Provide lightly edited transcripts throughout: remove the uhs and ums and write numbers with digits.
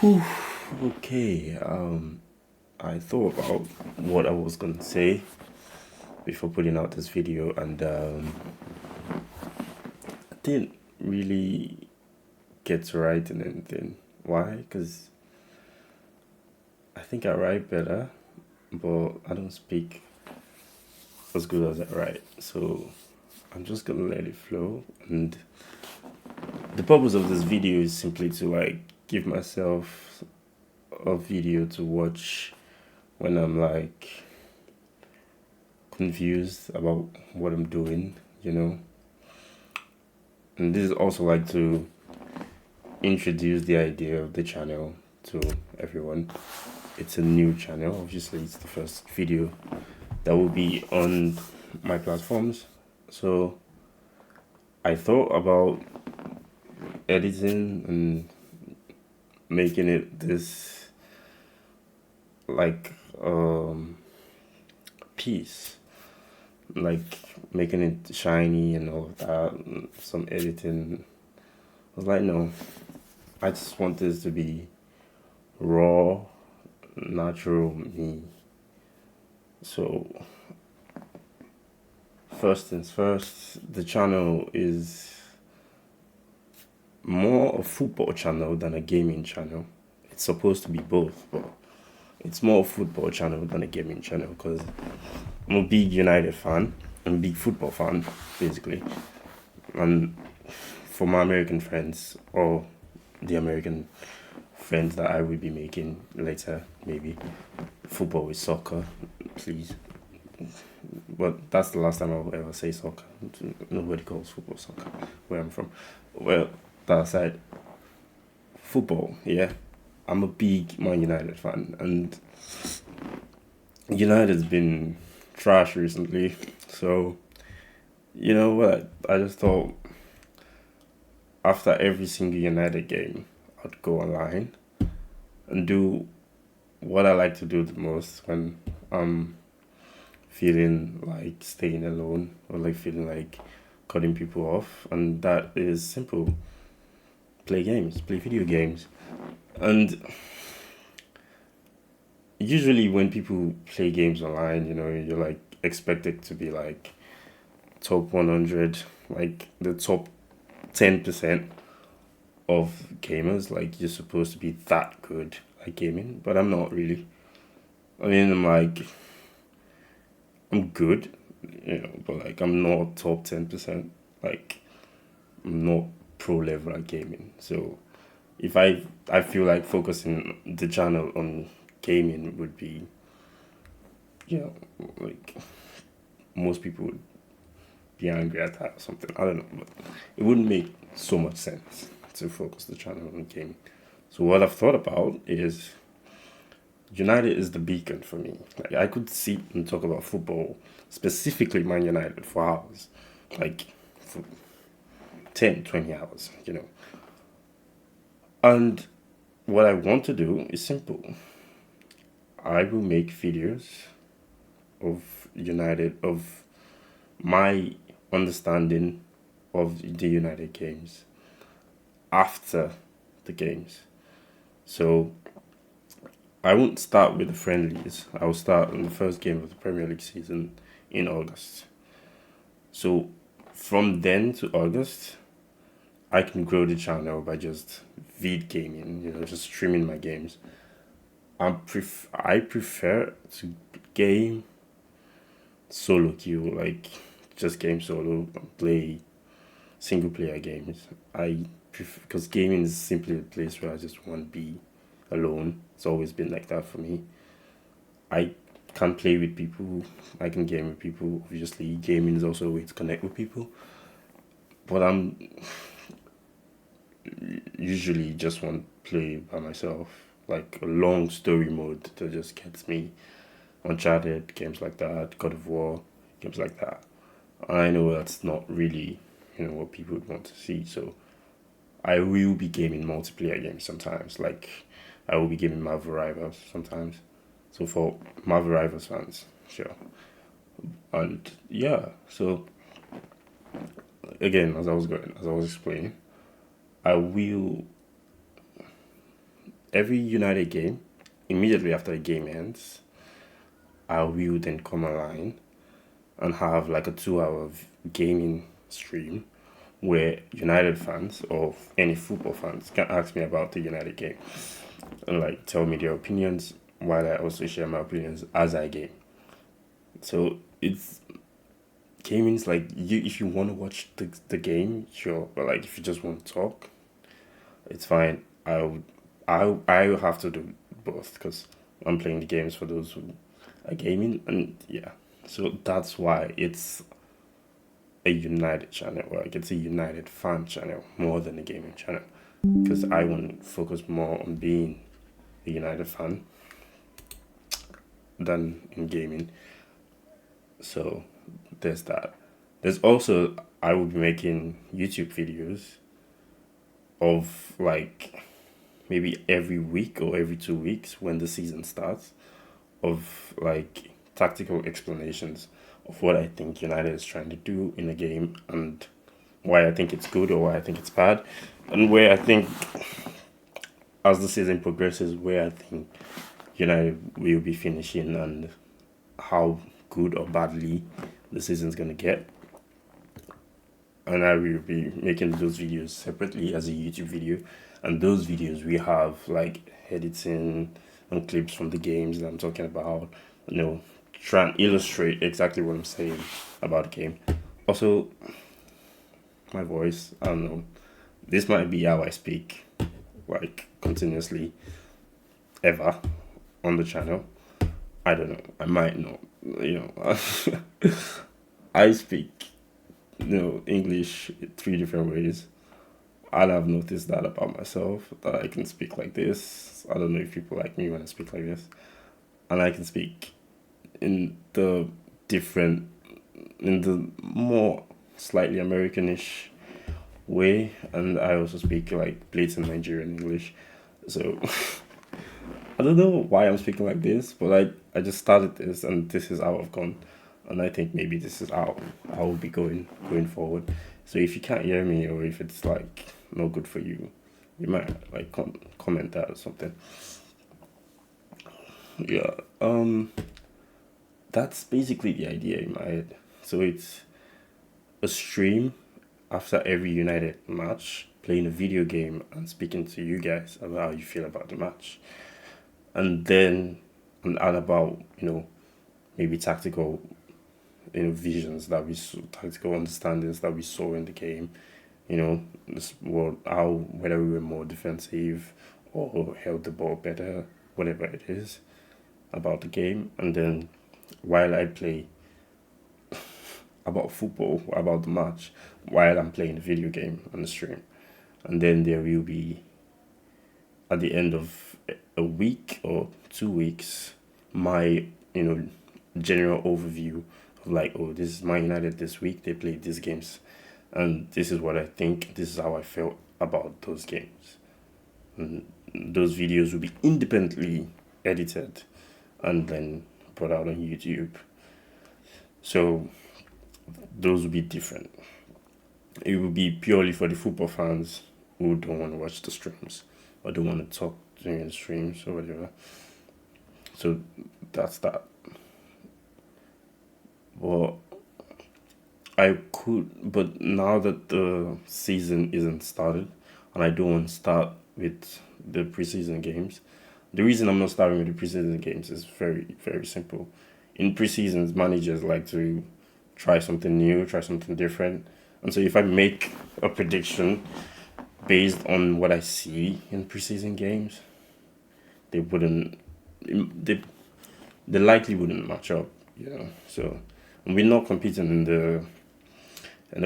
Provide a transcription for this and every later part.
Whew, okay, I thought about what I was gonna say before putting out this video, and I didn't really get to writing anything. Why? Because I think I write better, but I don't speak as good as I write. So I'm just gonna let it flow. And the purpose of this video is simply to like give myself a video to watch when I'm like confused about what I'm doing, you know. And this is also like to introduce the idea of the channel to everyone. It's a new channel, obviously, it's the first video that will be on my platforms. So I thought about editing and making it this like piece, like making it shiny and all of that, and some editing. I was like, no, I just want this to be raw, natural me. So first things first, the channel is more a football channel than a gaming channel. It's supposed to be both, but it's more a football channel than a gaming channel because I'm a big United fan. I'm a big football fan, basically. And for my American friends, or the American friends that I will be making later, maybe football is soccer, please. But that's the last time I'll ever say soccer. Nobody calls football soccer where I'm from. Well, that aside, football, yeah. I'm a big Man United fan, and United's been trash recently. So, you know what? I just thought after every single United game, I'd go online and do what I like to do the most when I'm feeling like staying alone or like feeling like cutting people off. And that is simple: play games, play video games. And usually when people play games online, you know, you're like expected to be like top 100, like the top 10% of gamers. Like you're supposed to be that good at gaming, but I'm not really. I mean, I'm good, you know, but like I'm not top 10%. Like I'm not pro level at gaming. So if I feel like focusing the channel on gaming would be, you know, like most people would be angry at that or something. I don't know, but it wouldn't make so much sense to focus the channel on gaming. So what I've thought about is United is the beacon for me. Like I could sit and talk about football, specifically Man United, for hours, like for 10, 20 hours, you know. And what I want to do is simple. I will make videos of United, of my understanding of the United games after the games. So I won't start with the friendlies. I'll start on the first game of the Premier League season in August. So from then to August, I can grow the channel by just vid gaming, you know, just streaming my games. I prefer to game solo queue, like just game solo, play single player games. I prefer because gaming is simply a place where I just want to be alone. It's always been like that for me. I can play with people. I can game with people. Obviously, gaming is also a way to connect with people. But I'm usually just want to play by myself, like a long story mode that just gets me. Uncharted, games like that, God of War, games like that. I know that's not really, you know, what people would want to see. So I will be gaming multiplayer games sometimes. Like I will be gaming Marvel Rivals sometimes. So for Marvel Rivals fans, sure. And yeah, so again, as I was explaining, I will every United game, immediately after the game ends, I will then come online and have like a 2 hour gaming stream where United fans or any football fans can ask me about the United game and like tell me their opinions while I also share my opinions as I game. So it's gaming's like you if you want to watch the game, sure, but like if you just want to talk, it's fine. I will have to do both because I'm playing the games for those who are gaming, and yeah, so that's why it's a United channel. Like it's a United fan channel more than a gaming channel because I want to focus more on being a United fan than in gaming. So there's that. There's also I will be making YouTube videos of like maybe every week or every 2 weeks when the season starts of like tactical explanations of what I think United is trying to do in the game and why I think it's good or why I think it's bad and where I think as the season progresses where I think United will be finishing and how good or badly the season's gonna get. And I will be making those videos separately as a YouTube video. And those videos we have like editing and clips from the games that I'm talking about, try and illustrate exactly what I'm saying about the game. Also, my voice, I don't know. This might be how I speak like continuously ever on the channel. I don't know. I might not. I speak English 3 different ways. And I've noticed that about myself, that I can speak like this. I don't know if people like me when I speak like this. And I can speak in the different, in the more slightly Americanish way. And I also speak like blatant Nigerian English. So I don't know why I'm speaking like this, but I just started this and this is how I've gone. And I think maybe this is how I will be going forward. So if you can't hear me or if it's like no good for you, you might like comment that or something. Yeah. That's basically the idea in my head. So it's a stream after every United match, playing a video game and speaking to you guys about how you feel about the match. And then and about, maybe tactical visions that we saw, tactical understandings that we saw in the game. Whether we were more defensive or held the ball better, whatever it is about the game. And then while I play about football, about the match, while I'm playing the video game on the stream. And then there will be, at the end of a week or 2 weeks, my, general overview of like, oh, this is my United this week. They played these games. And this is what I think. This is how I felt about those games. And those videos will be independently edited and then put out on YouTube. So those will be different. It will be purely for the football fans who don't want to watch the streams or don't want to talk during the streams or whatever. So that's that. Well, but now that the season isn't started and I don't want to start with the preseason games, the reason I'm not starting with the preseason games is very, very simple. In preseasons, managers like to try something new, try something different. And so if I make a prediction based on what I see in preseason games, they wouldn't, they, they likely wouldn't match up, So and we're not competing in the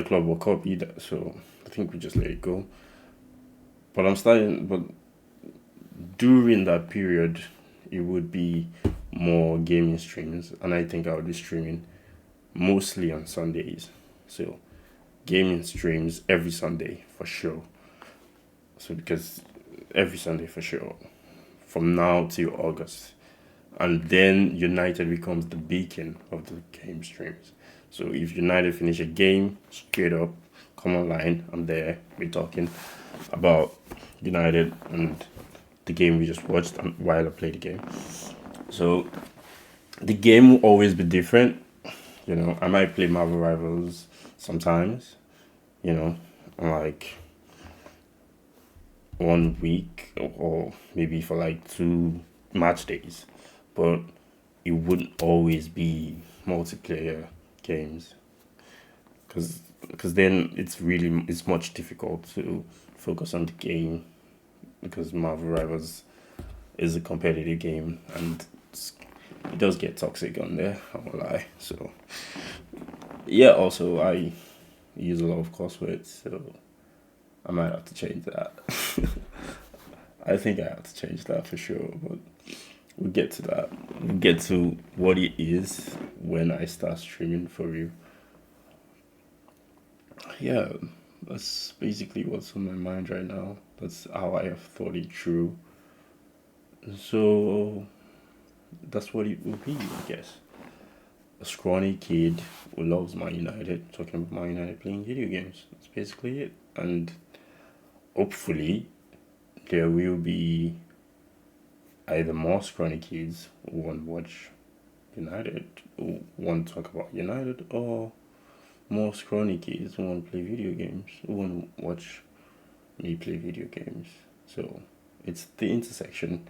Club World Cup either, so I think we just let it go. But during that period, it would be more gaming streams, and I think I would be streaming mostly on Sundays. So gaming streams every Sunday for sure. So because every Sunday for sure, from now till August. And then United becomes the beacon of the game streams. So if United finish a game, straight up, come online, I'm there, we're talking about United and the game we just watched while I play the game. So the game will always be different. I might play Marvel Rivals sometimes. You know, like 1 week or maybe for like 2 match days, but it wouldn't always be multiplayer games because then it's much difficult to focus on the game because Marvel Rivals is a competitive game and it does get toxic on there. I won't lie. So yeah, also I use a lot of curse words, so I might have to change that. I think I have to change that for sure, but we'll get to that. We'll get to what it is when I start streaming for you. Yeah, that's basically what's on my mind right now. That's how I have thought it through. So that's what it will be, I guess. A scrawny kid who loves Man United, talking about Man United playing video games. That's basically it. And hopefully, there will be either more scrawny kids who want to watch United, who want to talk about United, or more scrawny kids who want to play video games, who want to watch me play video games. So it's the intersection,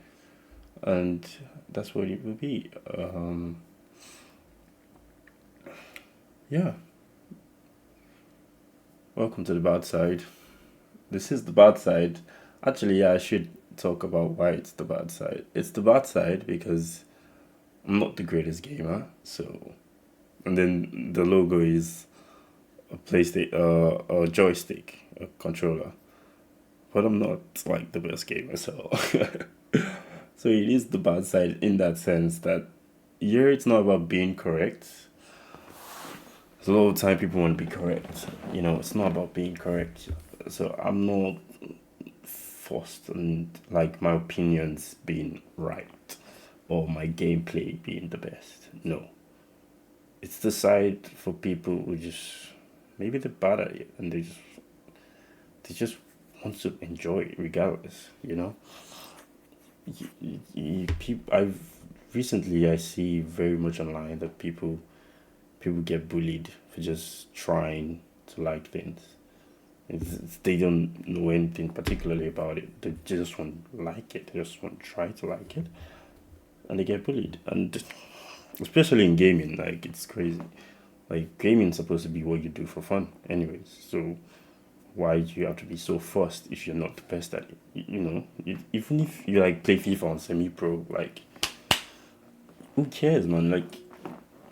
and that's what it will be. Yeah. Welcome to the bad side. This is the bad side. Actually, yeah, I should talk about why it's the bad side. It's the bad side because I'm not the greatest gamer, so and then the logo is a PlayStation, a joystick, a controller. But I'm not like the best gamer, so so it is the bad side in that sense that here it's not about being correct. A lot of time people want to be correct. It's not about being correct. So I'm not forced and like my opinions being right or my gameplay being the best. No. It's the side for people who just maybe they're bad at it and they just want to enjoy it regardless. I've recently I see very much online that people get bullied for just trying to like things. They don't know anything particularly about it. They just want to like it. They just want to try to like it, and they get bullied. And especially in gaming, like it's crazy. Like gaming is supposed to be what you do for fun, anyways. So why do you have to be so forced if you're not the best at it? Even if you like play FIFA on semi-pro, like who cares, man? Like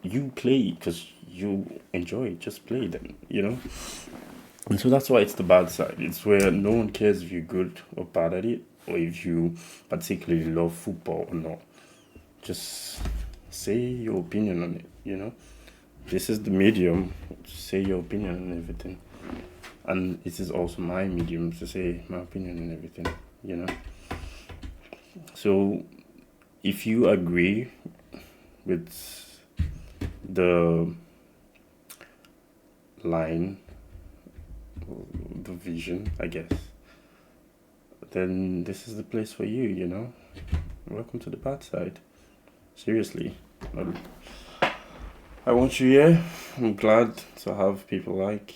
you play because you enjoy it. Just play then. And so that's why it's the bad side. It's where no one cares if you're good or bad at it, or if you particularly love football or not. Just say your opinion on it. This is the medium to say your opinion on everything. And it is also my medium to say my opinion on everything. So if you agree with the line, the vision, I guess, then this is the place for you. Welcome to the bad side. Seriously. I want you here. I'm glad to have people like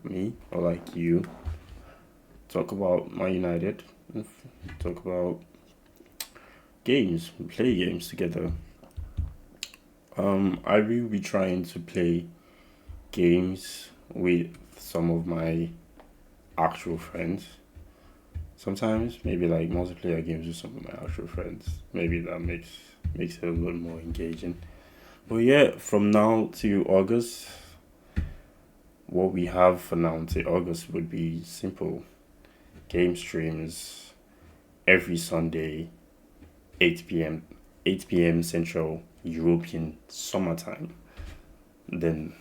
me or like you talk about my United, talk about games, play games together. I will be trying to play games with some of my actual friends. Sometimes maybe like multiplayer games with some of my actual friends. Maybe that makes it a little more engaging. But yeah, from now to August, what we have for now until August would be simple. Game streams every Sunday, 8 p.m. 8 p.m. Central European summertime. Then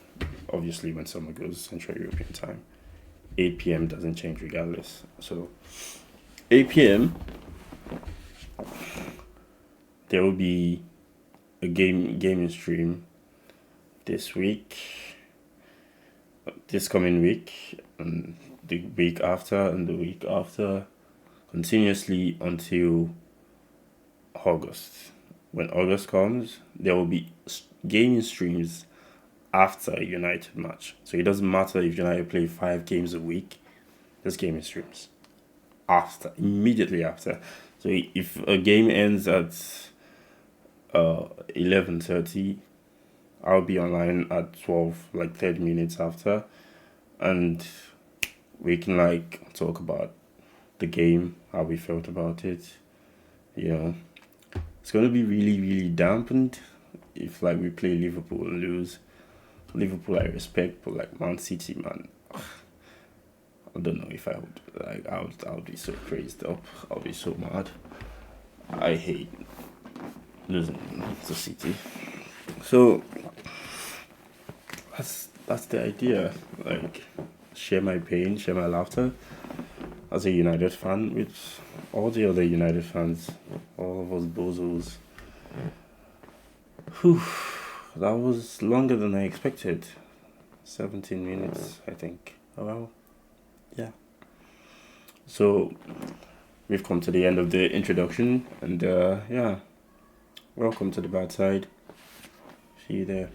obviously when summer goes Central European time, 8 p.m. doesn't change regardless. So 8 p.m. there will be a gaming stream this week, this coming week, and the week after, and the week after, continuously until August. When August comes, there will be gaming streams after a United match. So it doesn't matter if United play 5 games a week, there's gaming streams after, immediately after. So if a game ends at 11:30, I'll be online at 12, like 30 minutes after, and we can like talk about the game, how we felt about it. You know, it's gonna be really, really dampened if like we play Liverpool and lose. Liverpool I respect, but like Man City, man, I don't know if I would like. I would be so crazed up. I'll be so mad. I hate losing to City. So that's the idea. Like, share my pain, share my laughter as a United fan with all the other United fans, all of us bozos. Whew, that was longer than I expected. 17 minutes, I think. Oh, well, yeah. So, we've come to the end of the introduction, and yeah, welcome to the bad side. See you there.